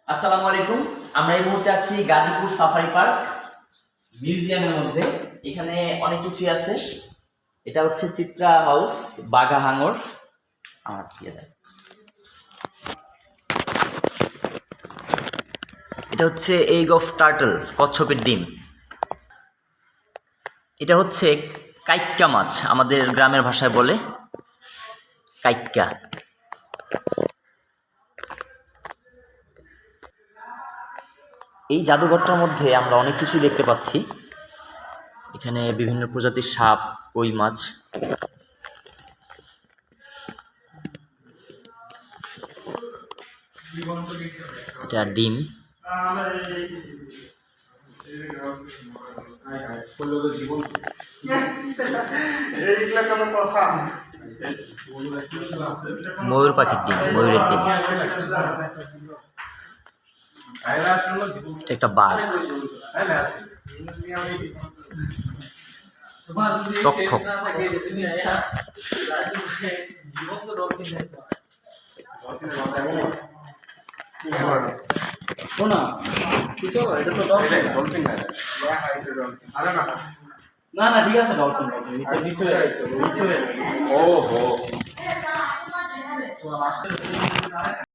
আসসালামু আলাইকুম। আমরা এই মুহূর্তে আছি গাজীপুর সাফারি পার্ক মিউজিয়ামের মধ্যে। এখানে অনেক কিছুই আছে। এটা হচ্ছে চিত্রা হাউস, বাঘা হাঙর। আমার এটা হচ্ছে এগ অফ টার্টল, কচ্ছপের ডিম। এটা হচ্ছে কাইক্কা মাছ, আমাদের গ্রামের ভাষায় বলে কাইক্কা। এই জাদুঘরটার মধ্যে আমরা অনেক কিছু দেখতে পাচ্ছি। এখানে বিভিন্ন প্রজাতির সাপ, কই মাছ। এটা ডিম। ময়ূর পাখির ডিম, ময়ূরের ডিম। একটা বাঘ, তক্ষক। না না ঠিক আছে, ডলফিন নিচে